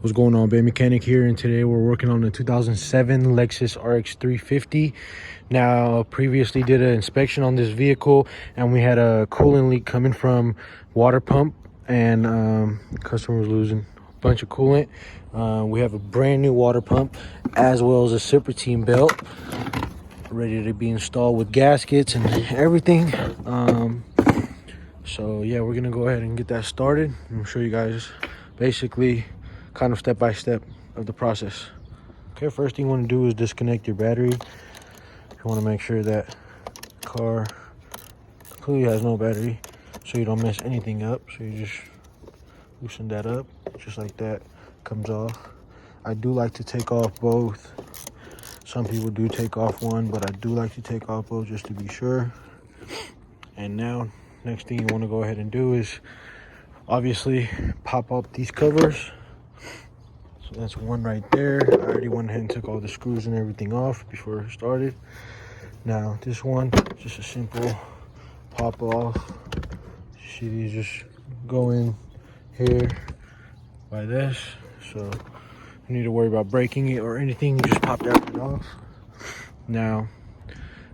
What's going on, Bay Mechanic here, and today we're working on the 2007 Lexus RX350. Now, previously did an inspection on this vehicle, and we had a coolant leak coming from water pump, and customer was losing a bunch of coolant. We have a brand new water pump as well as a serpentine belt ready to be installed with gaskets and everything. So yeah, we're gonna go ahead and get that started. I'm gonna show you guys basically kind of step by step of the process. Okay, first thing you want to do is disconnect your battery. You want to make sure that car completely has no battery so you don't mess anything up. So you just loosen that up just like that, comes off. I do like to take off both. Some people do take off one, but I do like to take off both just to be sure. And now next thing you want to go ahead and do is obviously pop up these covers. So that's one right there. I already went ahead and took all the screws and everything off before I started. Now this one, just a simple pop off. See, these just go in here by this, so you need to worry about breaking it or anything. You just pop that right off. Now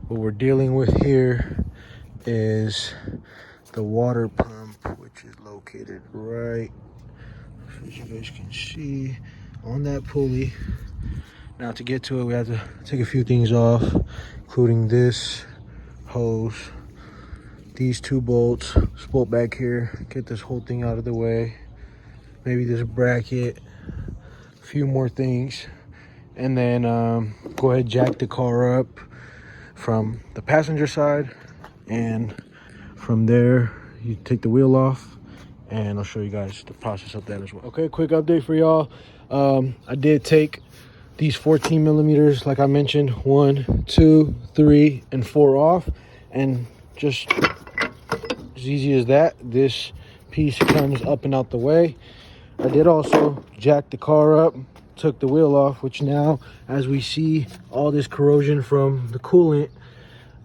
what we're dealing with here is the water pump, which is located right, as you guys can see, on that pulley. Now to get to it, we have to take a few things off, including this hose, these two bolts, this bolt back here, get this whole thing out of the way, maybe this bracket, a few more things, and then go ahead, jack the car up from the passenger side, and from there you take the wheel off, and I'll show you guys the process of that as well. Okay, quick update for y'all. I did take these 14 millimeters, like I mentioned, 1, 2, 3, and 4 off, and just as easy as that, this piece comes up and out the way. I did also jack the car up, took the wheel off, which now, as we see all this corrosion from the coolant,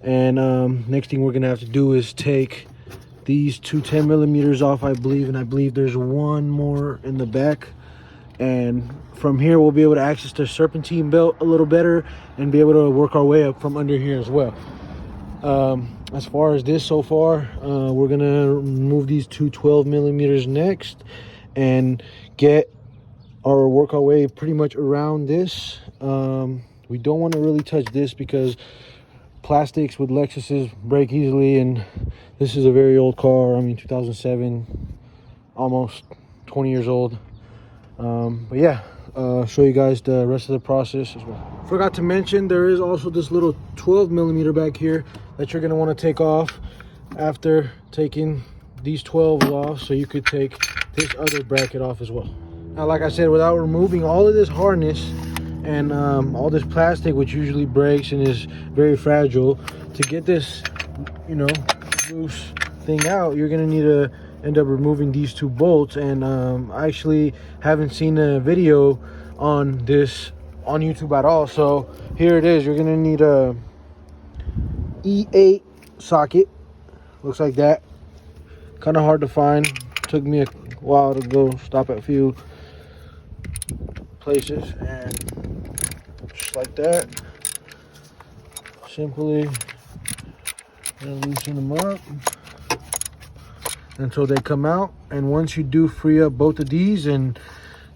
and next thing we're gonna have to do is take these two 10 millimeters off, I believe, and I believe there's one more in the back. And from here we'll be able to access the serpentine belt a little better and be able to work our way up from under here as well. As far as this so far, we're gonna remove these two 12 millimeters next and work our way pretty much around this. We don't want to really touch this because plastics with Lexuses break easily, and this is a very old car. I mean, 2007, almost 20 years old. But yeah, show you guys the rest of the process as well. Forgot to mention, there is also this little 12 millimeter back here that you're going to want to take off after taking these 12 off, so you could take this other bracket off as well. Now, like I said, without removing all of this harness and all this plastic, which usually breaks and is very fragile, to get this, you know, loose thing out, you're gonna need to end up removing these two bolts. And I actually haven't seen a video on this on YouTube at all, so here it is. You're gonna need a E8 socket, looks like that. Kind of hard to find, took me a while to go stop at a few places, and just like that, simply loosen them up until they come out. And once you do free up both of these and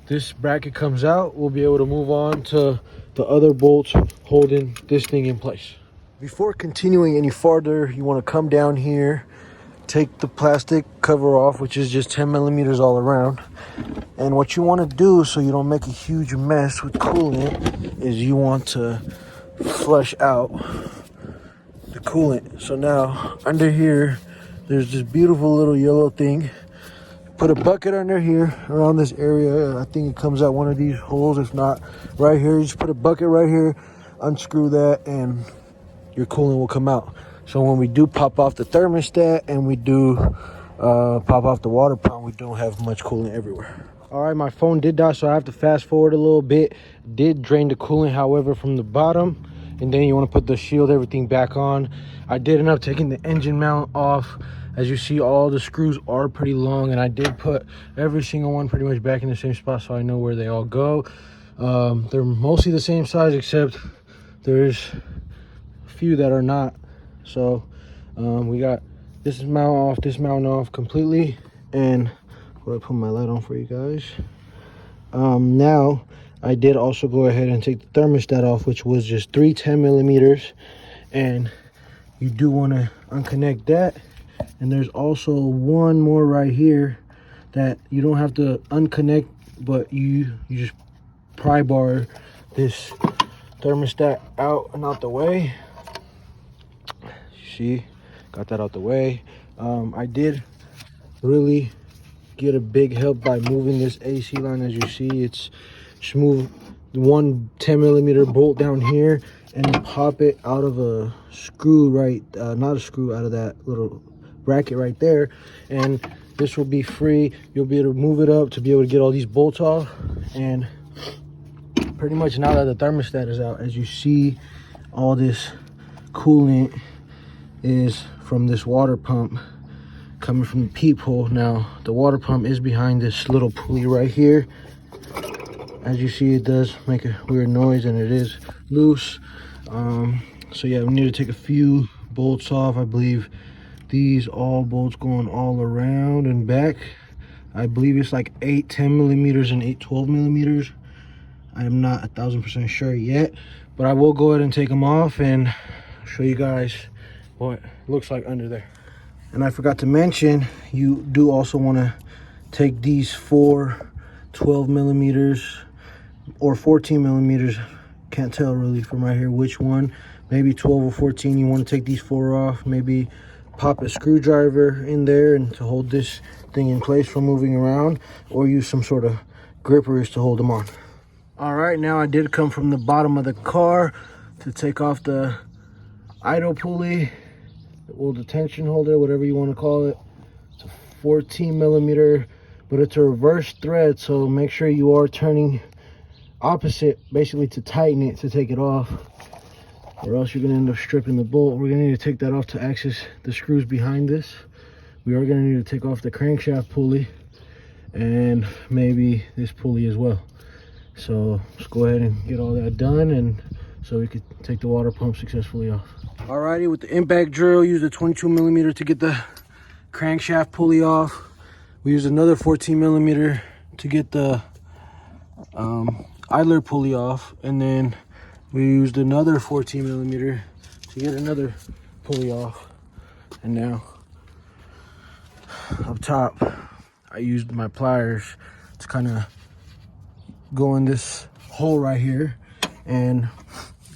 this bracket comes out, we'll be able to move on to the other bolts holding this thing in place. Before continuing any farther, you want to come down here, take the plastic cover off, which is just 10 millimeters all around. And what you want to do, so you don't make a huge mess with coolant, is you want to flush out the coolant. So now under here, there's this beautiful little yellow thing. Put a bucket under here around this area. I think it comes out one of these holes. If not, right here, you just put a bucket right here, unscrew that, and your coolant will come out. So when we do pop off the thermostat and we do pop off the water pump, we don't have much coolant everywhere. All right, my phone did die, so I have to fast forward a little bit. Did drain the coolant, however, from the bottom, and then you want to put the shield, everything back on. I did end up taking the engine mount off As you see, all the screws are pretty long, and I did put every single one pretty much back in the same spot so I know where they all go. They're mostly the same size, except there's a few that are not. So we got this mount off completely, and I'll put my light on for you guys. Now I did also go ahead and take the thermostat off, which was just 3 10mm, and you do want to unconnect that. And there's also one more right here that you don't have to unconnect, but you just pry bar this thermostat out and out the way. See, got that out the way. I did really get a big help by moving this AC line. As you see, it's just move one 10mm bolt down here and pop it out of a screw, right? Not a screw, out of that little bracket right there, and this will be free. You'll be able to move it up to be able to get all these bolts off. And pretty much now that the thermostat is out, as you see, all this coolant is from this water pump coming from the peephole. Now the water pump is behind this little pulley right here. As you see, it does make a weird noise and it is loose. So yeah, we need to take a few bolts off. I believe these all bolts going all around and back. I believe it's like 8 10mm and 8 12mm. I am not 1000% sure yet, but I will go ahead and take them off and show you guys what it looks like under there. And I forgot to mention, you do also want to take these 4 12mm or 14mm. Can't tell really from right here which one. Maybe 12 or 14. You want to take these 4 off. Maybe pop a screwdriver in there and to hold this thing in place from moving around, or use some sort of grippers to hold them on. All right, now I did come from the bottom of the car to take off the idle pulley, or the tension holder, whatever you want to call it. It's a 14mm, but it's a reverse thread, so make sure you are turning opposite, basically, to tighten it, to take it off, or else you're going to end up stripping the bolt. We're going to need to take that off to access the screws behind this. We are going to need to take off the crankshaft pulley and maybe this pulley as well. So let's go ahead and get all that done, and so we could take the water pump successfully off. Alrighty, with the impact drill, use the 22mm to get the crankshaft pulley off. We used another 14mm to get the idler pulley off, and then we used another 14mm to get another pulley off. And now up top, I used my pliers to kind of go in this hole right here and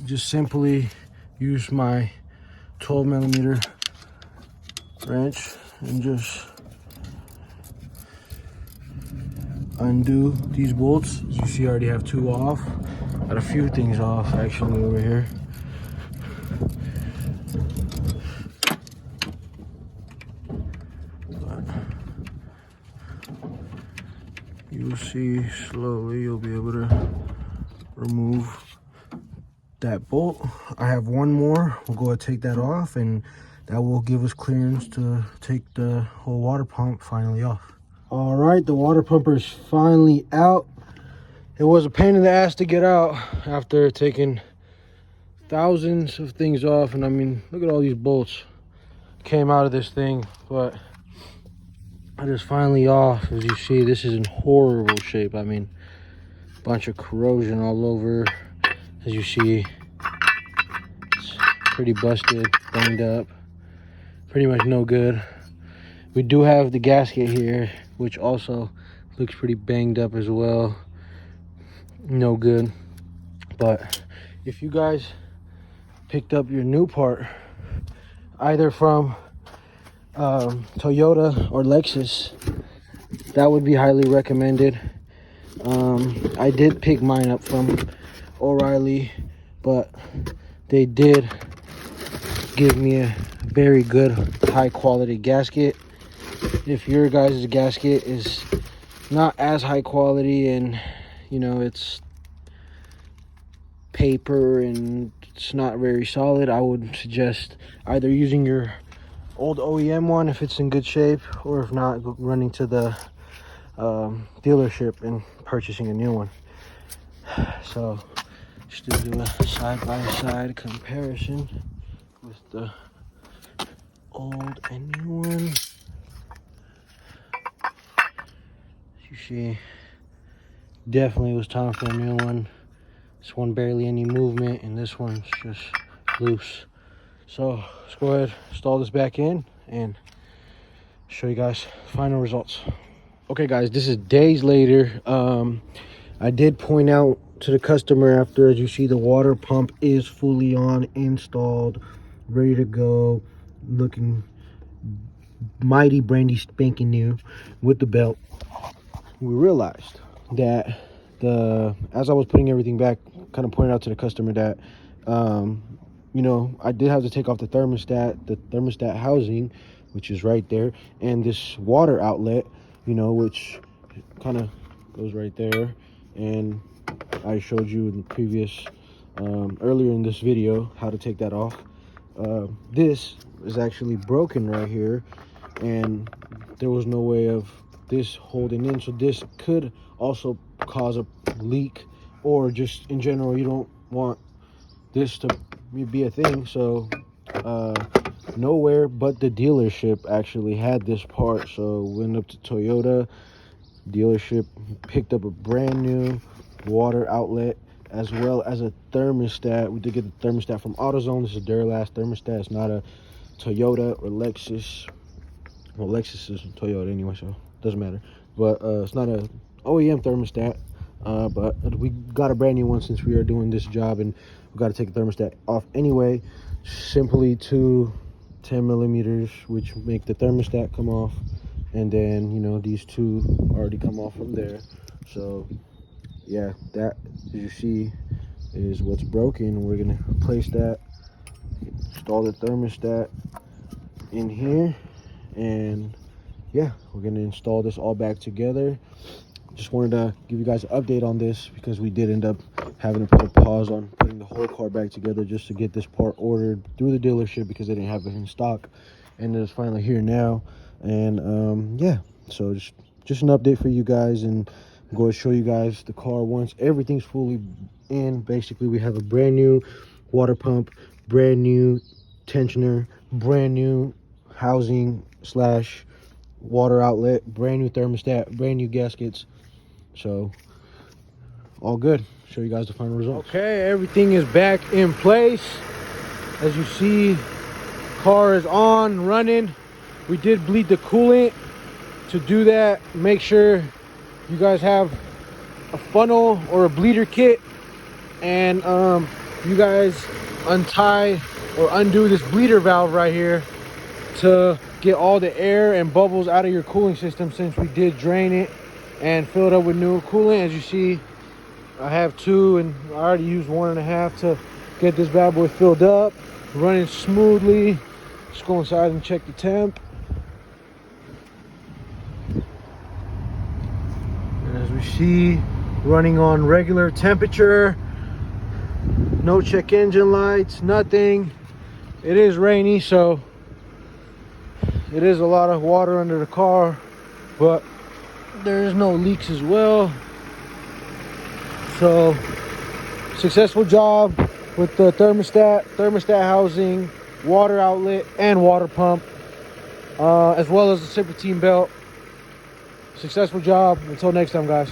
just simply use my 12mm wrench and just undo these bolts. As you see, I already have 2 off. Got a few things off actually over here. You'll see slowly, you'll be able to remove that bolt. I have one more. We'll go ahead and take that off, and that will give us clearance to take the whole water pump finally off. All right, the water pumper is finally out. It was a pain in the ass to get out after taking thousands of things off. And I mean, look at all these bolts came out of this thing, but it is finally off. As you see, this is in horrible shape. I mean, a bunch of corrosion all over. As you see, it's pretty busted, banged up, pretty much no good. We do have the gasket here, which also looks pretty banged up as well. No good. But if you guys picked up your new part either from Toyota or Lexus, that would be highly recommended. I did pick mine up from O'Reilly, but they did give me a very good high quality gasket. If your guys' gasket is not as high quality and you know it's paper and it's not very solid, I would suggest either using your old OEM one if it's in good shape, or if not, running to the dealership and purchasing a new one. So just to do a side-by-side comparison with the old and new one. You see, definitely was time for a new one. This one barely any movement, and this one's just loose. So let's go ahead, install this back in, and show you guys final results. Okay guys, this is days later. I did point out to the customer after, as you see, the water pump is fully on, installed, ready to go, looking mighty brandy spanking new with the belt. We realized that as I was putting everything back, kind of pointed out to the customer that you know, I did have to take off the thermostat housing, which is right there, and this water outlet, you know, which kind of goes right there. And I showed you in the previous earlier in this video how to take that off. This is actually broken right here, and there was no way of this holding in, so this could also cause a leak, or just in general you don't want this to be a thing. So nowhere but the dealership actually had this part, so went up to Toyota dealership, picked up a brand new water outlet as well as a thermostat. We did get the thermostat from AutoZone. This is their last thermostat. It's not a Toyota or Lexus. Well, Lexus is Toyota anyway, so it doesn't matter. But it's not a OEM thermostat, but we got a brand new one since we are doing this job, and we got to take the thermostat off anyway. Simply 2 10 millimeters, which make the thermostat come off, and then, you know, these 2 already come off from there. So yeah, that, as you see, is what's broken. We're gonna replace that, install the thermostat in here, and yeah, we're gonna install this all back together. Just wanted to give you guys an update on this, because we did end up having to put a pause on putting the whole car back together just to get this part ordered through the dealership, because they didn't have it in stock, and it's finally here now. And yeah, so just an update for you guys, and I'm going to show you guys the car once everything's fully in. Basically, we have a brand new water pump, brand new tensioner, brand new housing slash water outlet, brand new thermostat, brand new gaskets. So all good. Show you guys the final results. Okay, everything is back in place. As you see, car is on, running. We did bleed the coolant. To do that, make sure you guys have a funnel or a bleeder kit, and you guys untie or undo this bleeder valve right here to get all the air and bubbles out of your cooling system, since we did drain it and fill it up with new coolant. As you see, I have 2, and I already used 1.5 to get this bad boy filled up, running smoothly. Let's go inside and check the temp. And as we see, running on regular temperature, no check engine lights, nothing. It is rainy, so it is a lot of water under the car, but there is no leaks as well. So successful job with the thermostat housing, water outlet, and water pump, as well as the serpentine belt. Successful job. Until next time, guys.